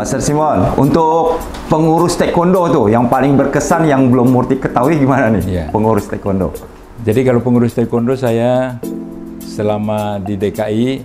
Master Simon, untuk pengurus taekwondo tuh yang paling berkesan yang belum Murti ketahui gimana nih? Iya. Pengurus taekwondo. Jadi kalau pengurus taekwondo saya selama di DKI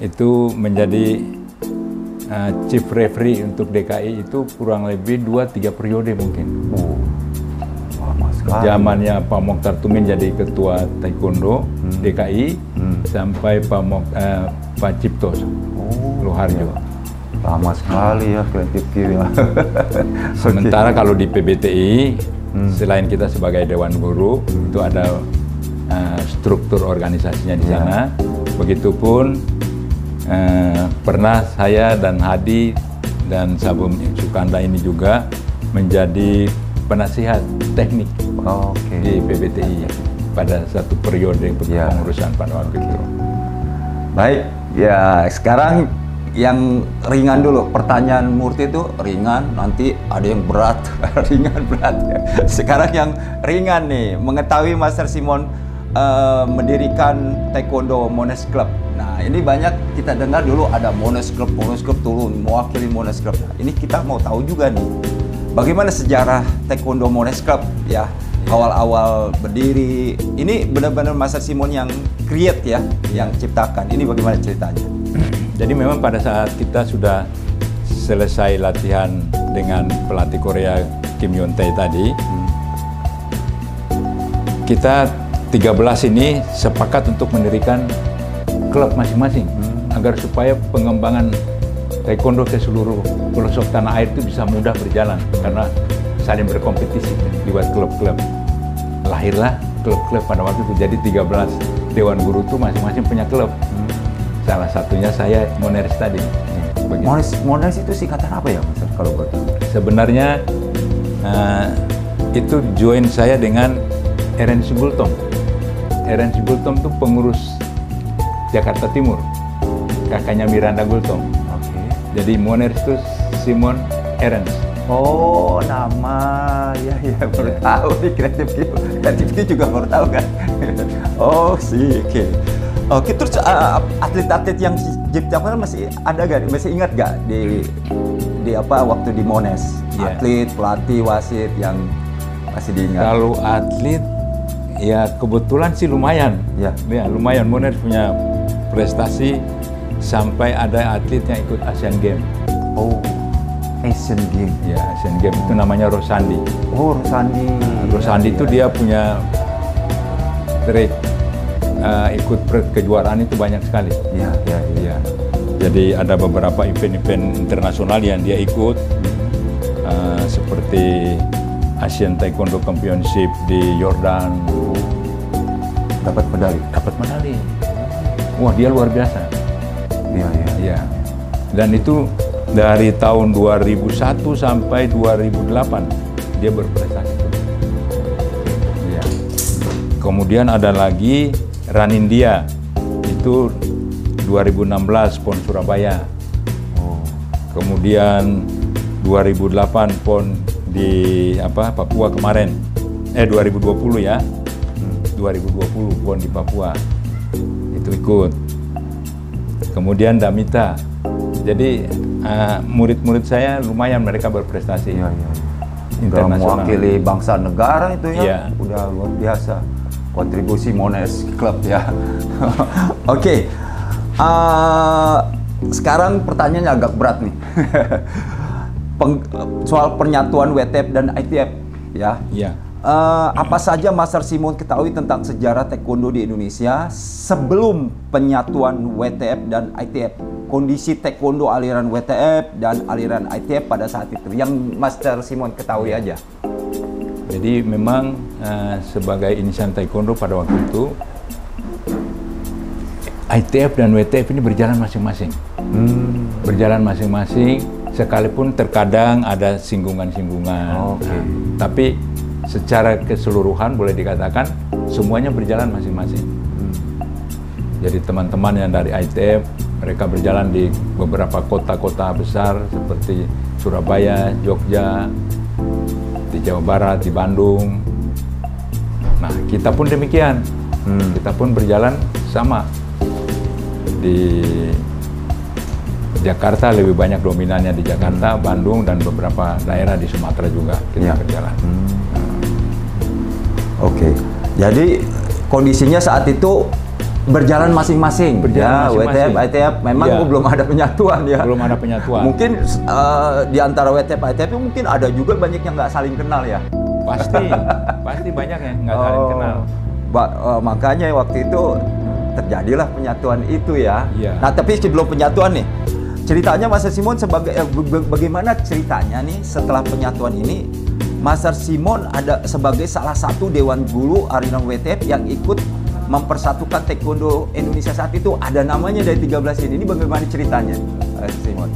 itu menjadi chief referee untuk DKI itu kurang lebih 2-3 periode mungkin. Lama sekali. Zamannya Pak Mokhtar Tumin jadi ketua taekwondo DKI sampai Pak Cipto Luharjo. Lama sekali ya kreatif ya. Sementara kalau di PBTI, selain kita sebagai Dewan Guru, itu ada struktur organisasinya di sana. Begitupun pernah saya dan Hadi dan Sabum Sukanda ini juga menjadi penasihat teknik di PBTI pada satu periode pengurusan pada waktu itu. Baik, ya sekarang yang ringan dulu. Pertanyaan Murti itu ringan, nanti ada yang berat, ringan berat. Sekarang yang ringan nih, mengetahui Master Simon mendirikan Taekwondo Monash Club. Nah, ini banyak kita dengar dulu ada Monash Club turun mewakili Monash Club. Nah, ini kita mau tahu juga nih, bagaimana sejarah Taekwondo Monash Club ya, awal-awal berdiri. Ini benar-benar Master Simon yang create ya, yang ciptakan. Ini bagaimana ceritanya? Jadi memang pada saat kita sudah selesai latihan dengan pelatih Korea Kim Yon Tae tadi, kita 13 ini sepakat untuk mendirikan klub masing-masing agar supaya pengembangan taekwondo ke seluruh pelosok tanah air itu bisa mudah berjalan karena saling berkompetisi dibuat klub-klub. Lahirlah klub-klub pada waktu itu. Jadi 13 Dewan Guru itu masing-masing punya klub. Salah satunya saya Monash tadi. Monash itu singkatan apa ya, Mas? Kalau buat sebenarnya itu join saya dengan Eren Sibultom. Eren Sibultom itu pengurus Jakarta Timur, kakaknya Miranda Gultom. Jadi Monash itu Simon Eren. Oh, nama ya baru tahu nih, kreatif juga baru tahu kan. Oh sih, oke. Oke, terus atlet-atlet yang diciptakan masih ada gak? Masih ingat gak di apa waktu di Monash? Atlet, pelatih, wasit yang masih diingat? Kalau atlet, ya kebetulan sih lumayan. Ya lumayan. Monash punya prestasi sampai ada atlet yang ikut Asian Games. Oh, Asian Games. Ya, Asian Games itu namanya Rosandi. Oh, Rosandi. Rosandi itu dia punya trik. Ikut kejuaraan itu banyak sekali. Iya. Jadi ada beberapa event-event internasional yang dia ikut, seperti Asian Taekwondo Championship di Yordan. Dapat medali. Wah, dia luar biasa. Iya. Dan itu dari tahun 2001 sampai 2008 dia berprestasi. Iya. Kemudian ada lagi Run India, itu 2016 PON Surabaya. Kemudian 2008 PON di Papua kemarin. 2020 ya. 2020 PON di Papua. Itu ikut. Kemudian Damita. Jadi murid-murid saya lumayan mereka berprestasi. Udah mewakili bangsa negara itu ya. Udah luar biasa. Kontribusi Monash Club ya. Oke. Sekarang pertanyaannya agak berat nih. Soal penyatuan WTF dan ITF ya. Apa saja Master Simon ketahui tentang sejarah taekwondo di Indonesia sebelum penyatuan WTF dan ITF? Kondisi taekwondo aliran WTF dan aliran ITF pada saat itu yang Master Simon ketahui aja. Jadi memang sebagai inisian taekwondo pada waktu itu ITF dan WTF ini berjalan masing-masing. Berjalan masing-masing, sekalipun terkadang ada singgungan-singgungan. Tapi secara keseluruhan boleh dikatakan semuanya berjalan masing-masing. Jadi teman-teman yang dari ITF mereka berjalan di beberapa kota-kota besar seperti Surabaya, Jogja, di Jawa Barat, di Bandung. Nah, kita pun demikian. Kita pun berjalan sama di Jakarta lebih banyak dominannya di Jakarta, Bandung, dan beberapa daerah di Sumatera juga kita berjalan. Oke. Jadi kondisinya saat itu berjalan masing-masing. Berjalan masing-masing. WTF, ITF memang belum ada penyatuan ya. Belum ada penyatuan. Mungkin di antara WTF, ITF mungkin ada juga banyak yang nggak saling kenal ya. Pasti banyak yang nggak saling kenal. Makanya waktu itu terjadilah penyatuan itu ya. Iya. Nah, tapi sebelum penyatuan nih, ceritanya Master Simon sebagai bagaimana ceritanya nih setelah penyatuan ini, Master Simon ada sebagai salah satu Dewan Guru Ariran WTF yang ikut mempersatukan Taekwondo Indonesia saat itu, ada namanya dari 13 ini. Ini bagaimana ceritanya, Simon?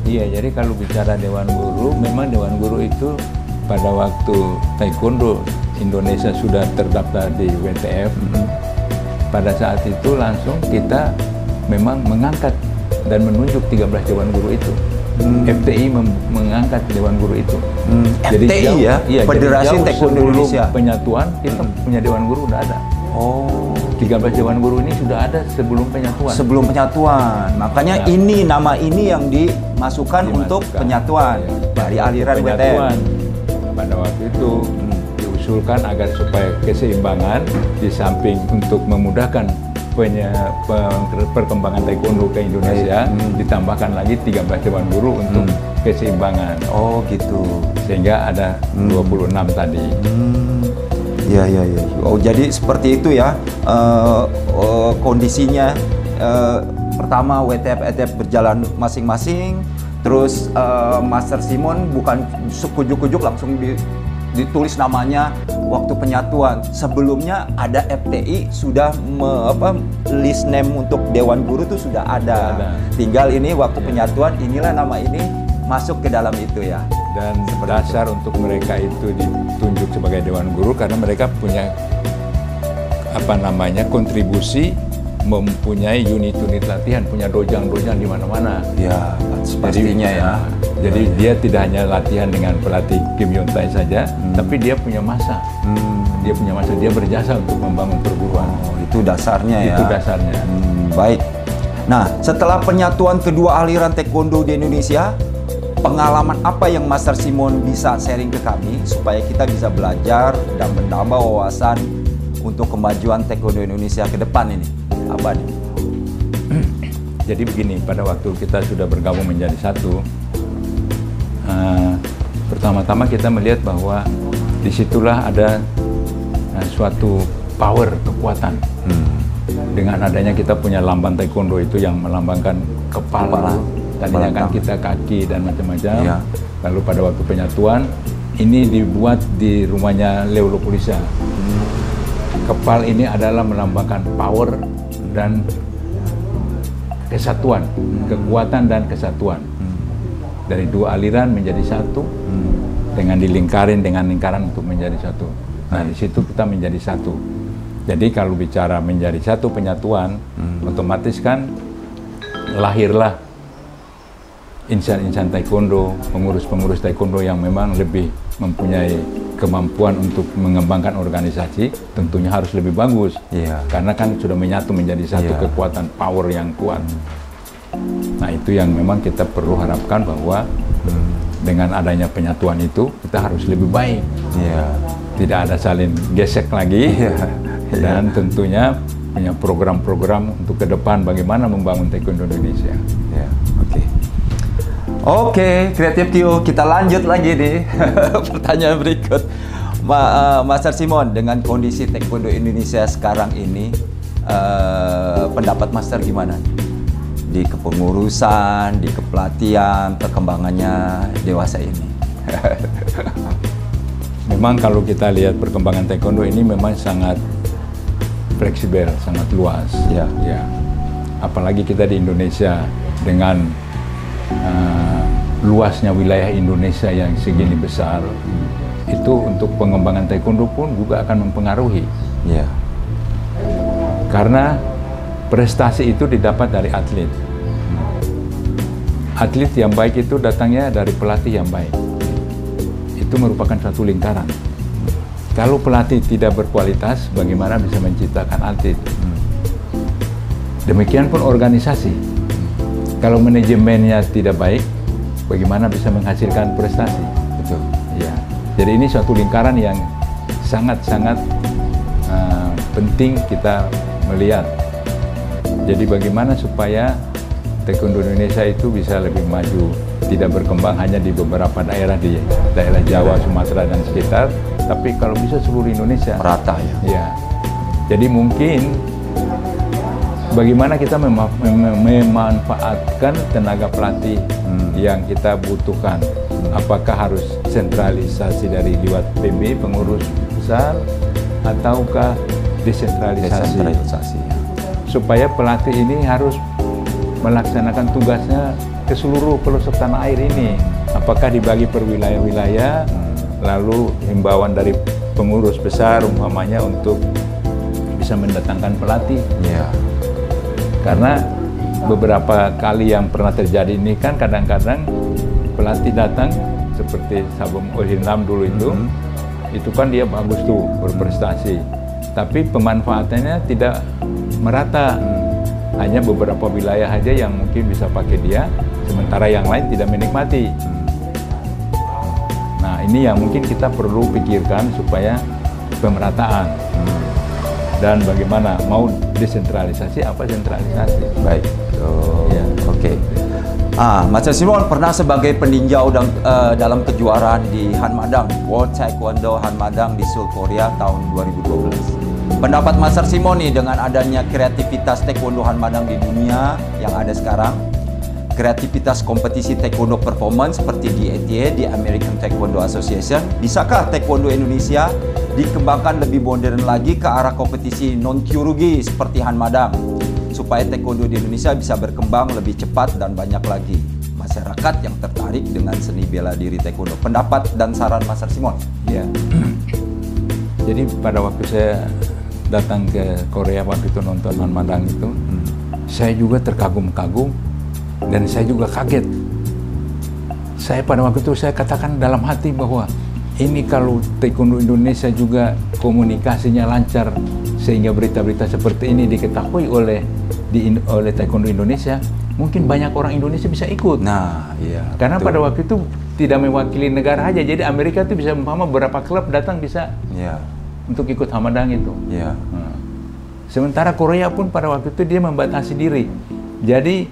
Iya, jadi kalau bicara Dewan Guru, memang Dewan Guru itu pada waktu Taekwondo Indonesia sudah terdaftar di WTF, pada saat itu langsung kita memang mengangkat dan menunjuk 13 Dewan Guru itu. FTI mengangkat Dewan Guru itu. Jadi FTI ya? Iya, Federasi Taekwondo Indonesia. Penyatuan, kita punya Dewan Guru udah ada. 13 Dewan Guru ini sudah ada sebelum penyatuan. Sebelum penyatuan. Makanya ini nama ini yang dimasukkan untuk penyatuan dari aliran WTF. Pada waktu itu diusulkan agar supaya keseimbangan, di samping untuk memudahkan perkembangan Taekwondo ke Indonesia, ditambahkan lagi 13 Dewan Guru untuk keseimbangan. Oh gitu. Sehingga ada 26 tadi. Iya. Oh, jadi seperti itu ya kondisinya. Pertama WTF, ETF berjalan masing-masing. Terus Master Simon bukan kujuk-kujuk langsung ditulis namanya waktu penyatuan. Sebelumnya ada FTI sudah list name untuk Dewan Guru itu sudah ada. Tinggal ini waktu penyatuan, inilah nama ini masuk ke dalam itu ya. Dan dasar untuk mereka itu ditunjuk sebagai Dewan Guru karena mereka punya kontribusi, mempunyai unit-unit latihan, punya dojang-dojang di mana-mana. Ya, pastinya ya. Jadi dia tidak hanya latihan dengan pelatih Kim Yontai saja, tapi dia punya masa. Dia punya masa, dia berjasa untuk membangun perguruan. Oh, itu dasarnya ya. Itu dasarnya. Baik. Nah, setelah penyatuan kedua aliran Taekwondo di Indonesia, pengalaman apa yang Master Simon bisa sharing ke kami supaya kita bisa belajar dan menambah wawasan untuk kemajuan Taekwondo Indonesia ke depan ini? Apa nih? Jadi begini, pada waktu kita sudah bergabung menjadi satu, pertama-tama kita melihat bahwa disitulah ada suatu power, kekuatan. Dengan adanya kita punya lambang Taekwondo itu yang melambangkan kepala. Tadinya kan kita kaki dan macam-macam. Ya. Lalu pada waktu penyatuan, ini dibuat di rumahnya Leo Lopolisa. Kepal ini adalah melambangkan power dan kesatuan, kekuatan dan kesatuan. Dari dua aliran menjadi satu, dengan dilingkarin dengan lingkaran untuk menjadi satu. Nah, di situ kita menjadi satu. Jadi kalau bicara menjadi satu penyatuan, otomatis kan lahirlah insan-insan Taekwondo, pengurus-pengurus Taekwondo yang memang lebih mempunyai kemampuan untuk mengembangkan organisasi, tentunya harus lebih bagus. Karena kan sudah menyatu menjadi satu kekuatan power yang kuat. Nah, itu yang memang kita perlu harapkan bahwa dengan adanya penyatuan itu, kita harus lebih baik. Tidak ada saling gesek lagi. Dan tentunya punya program-program untuk ke depan bagaimana membangun Taekwondo Indonesia. Oke, Kreatif Q, kita lanjut lagi nih. Pertanyaan berikut. Master Simon, dengan kondisi Taekwondo Indonesia sekarang ini, pendapat Master gimana? Di kepengurusan, di kepelatihan, perkembangannya dewasa ini. Memang kalau kita lihat perkembangan Taekwondo ini memang sangat fleksibel, sangat luas. Ya. Apalagi kita di Indonesia dengan luasnya wilayah Indonesia yang segini besar, itu untuk pengembangan Taekwondo pun juga akan mempengaruhi. Karena prestasi itu didapat dari atlet. Atlet yang baik itu datangnya dari pelatih yang baik. Itu merupakan suatu lingkaran. Kalau pelatih tidak berkualitas, bagaimana bisa menciptakan atlet? Demikian pun organisasi. Kalau manajemennya tidak baik, bagaimana bisa menghasilkan prestasi? Betul. Ya. Jadi ini suatu lingkaran yang sangat-sangat penting kita melihat. Jadi bagaimana supaya taekwondo Indonesia itu bisa lebih maju, tidak berkembang hanya di beberapa daerah di daerah Jawa, Sumatera dan sekitar, tapi kalau bisa seluruh Indonesia. Merata ya. Ya. Jadi mungkin bagaimana kita memanfaatkan tenaga pelatih yang kita butuhkan. Apakah harus sentralisasi dari lewat PB, pengurus besar, ataukah desentralisasi? Ya. Supaya pelatih ini harus melaksanakan tugasnya ke seluruh pelosok tanah air ini. Apakah dibagi per wilayah-wilayah, lalu himbauan dari pengurus besar umpamanya untuk bisa mendatangkan pelatih. Ya. Karena beberapa kali yang pernah terjadi ini kan kadang-kadang pelatih datang seperti Sabung Ohinam dulu itu kan dia bagus tuh berprestasi, tapi pemanfaatannya tidak merata. Hanya beberapa wilayah aja yang mungkin bisa pakai dia, sementara yang lain tidak menikmati. Nah ini yang mungkin kita perlu pikirkan supaya pemerataan. Dan bagaimana mau desentralisasi apa sentralisasi? Baik. Ya. Oke. Master Simon pernah sebagai peninjau dalam kejuaraan di Hanmadang, World Taekwondo Hanmadang di Seoul, Korea tahun 2012. Pendapat Master Simon nih dengan adanya kreativitas taekwondo Hanmadang di dunia yang ada sekarang, kreativitas kompetisi taekwondo performance seperti di ATA, di American Taekwondo Association, bisakah taekwondo Indonesia dikembangkan lebih modern lagi ke arah kompetisi non-kyorugi seperti Hanmadang, supaya taekwondo di Indonesia bisa berkembang lebih cepat dan banyak lagi masyarakat yang tertarik dengan seni bela diri taekwondo? Pendapat dan saran Master Simon. Ya. Jadi pada waktu saya datang ke Korea waktu itu nonton Hanmadang itu, saya juga terkagum-kagum dan saya juga kaget. Saya pada waktu itu saya katakan dalam hati bahwa ini kalau taekwondo Indonesia juga komunikasinya lancar sehingga berita-berita seperti ini diketahui oleh taekwondo Indonesia, mungkin banyak orang Indonesia bisa ikut. Nah, iya. Karena betul. pada waktu itu tidak mewakili negara aja, jadi Amerika itu bisa beberapa klub datang bisa untuk ikut Hanmadang itu. Iya. Sementara Korea pun pada waktu itu dia membatasi diri. Jadi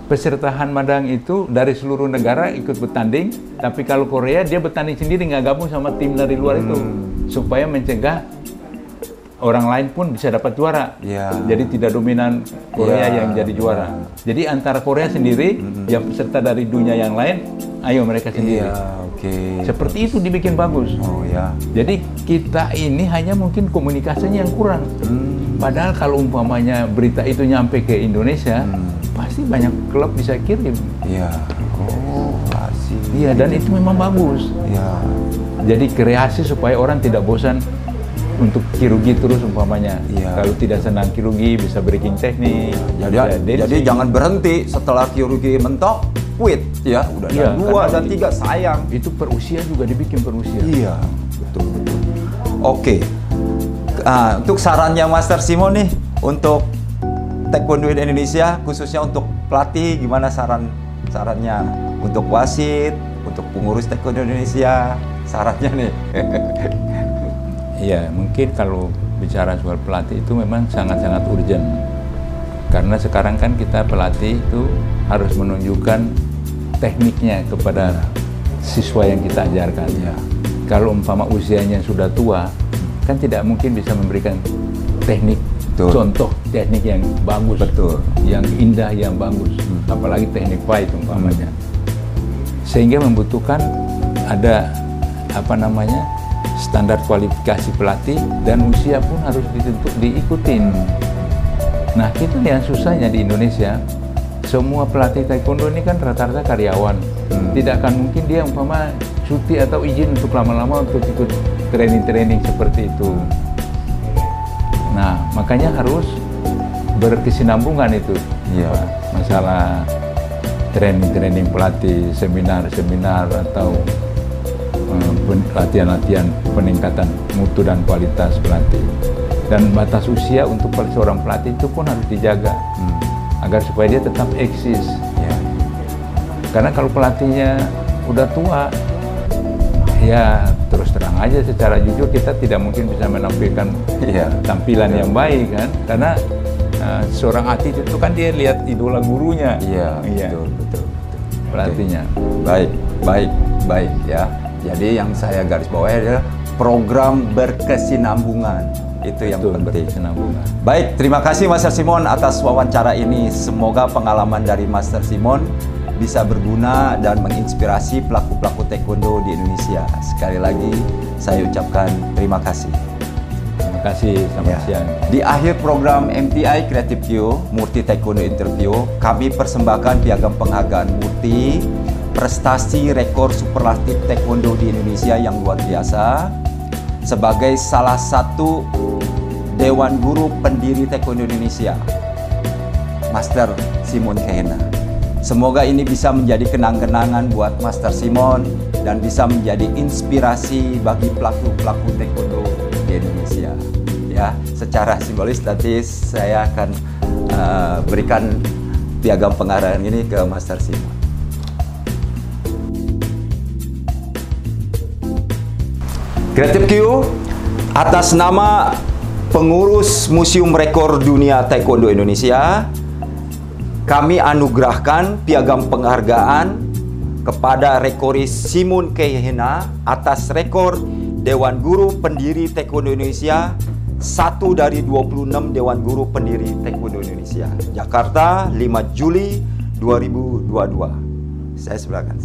peserta Hanmadang itu dari seluruh negara ikut bertanding, tapi kalau Korea dia bertanding sendiri, nggak gabung sama tim dari luar itu, supaya mencegah orang lain pun bisa dapat juara. Jadi tidak dominan Korea yang jadi juara. Jadi antara Korea sendiri, yang peserta dari dunia yang lain, ayo mereka sendiri. Seperti itu dibikin bagus. Jadi kita ini hanya mungkin komunikasinya yang kurang. Padahal kalau umpamanya berita itu nyampe ke Indonesia, pasti banyak klub bisa kirim. Iya, dan itu memang bagus. Jadi kreasi supaya orang tidak bosan untuk kirurgi terus umpamanya. Kalau tidak senang kirurgi bisa breaking teknik. Jadi jangan berhenti setelah kirurgi mentok, quit ya. Udah ada 2 dan 3 sayang. Itu per usia juga dibikin per usia. Iya, betul. Oke. Untuk sarannya Master Simon nih untuk taekwondo di Indonesia, khususnya untuk pelatih, gimana sarannya untuk wasit, untuk pengurus taekwondo Indonesia, sarannya nih? Iya, mungkin kalau bicara soal pelatih itu memang sangat-sangat urgent. Karena sekarang kan kita pelatih itu harus menunjukkan tekniknya kepada siswa yang kita ajarkan. Kalau umpama usianya sudah tua, kan tidak mungkin bisa memberikan teknik, contoh teknik yang bagus, yang indah, yang bagus. Apalagi teknik fight umpamanya. Sehingga membutuhkan ada standar kualifikasi pelatih, dan usia pun harus diikutin. Nah, itu yang susahnya di Indonesia. Semua pelatih taekwondo ini kan rata-rata karyawan. Tidak akan mungkin dia umpama cuti atau izin untuk lama-lama untuk ikut training-training seperti itu. Nah, makanya harus berkesinambungan itu. Masalah training-training pelatih, seminar-seminar atau latihan-latihan peningkatan mutu dan kualitas pelatih. Dan batas usia untuk seorang pelatih itu pun harus dijaga agar supaya dia tetap eksis. Karena kalau pelatihnya udah tua, ya terus terang aja secara jujur kita tidak mungkin bisa menampilkan tampilan yang baik kan, karena seorang atlet itu kan dia lihat idola gurunya, betul. pelatihnya. Baik ya. Jadi yang saya garis bawahi adalah program berkesinambungan, itu yang penting. Berkesinambungan. Baik, terima kasih Master Simon atas wawancara ini. Semoga pengalaman dari Master Simon bisa berguna dan menginspirasi pelaku-pelaku taekwondo di Indonesia. Sekali lagi saya ucapkan terima kasih. Terima kasih, selamat siang. Di akhir program MTI Creative Q Murti Taekwondo Interview, kami persembahkan piagam penghargaan Murti prestasi rekor superlatif taekwondo di Indonesia yang luar biasa sebagai salah satu Dewan Guru Pendiri Taekwondo Indonesia, Master Simon Kehena. Semoga ini bisa menjadi kenang-kenangan buat Master Simon dan bisa menjadi inspirasi bagi pelaku-pelaku taekwondo di Indonesia. Ya, secara simbolis nanti saya akan berikan piagam penghargaan ini ke Master Simon. Creative Q atas nama pengurus Museum Rekor Dunia Taekwondo Indonesia, kami anugerahkan piagam penghargaan kepada rekoris Simon Kehena atas rekor Dewan Guru Pendiri Taekwondo Indonesia, 1 dari 26 Dewan Guru Pendiri Taekwondo Indonesia. Jakarta, 5 Juli 2022. Saya sebelah kanan.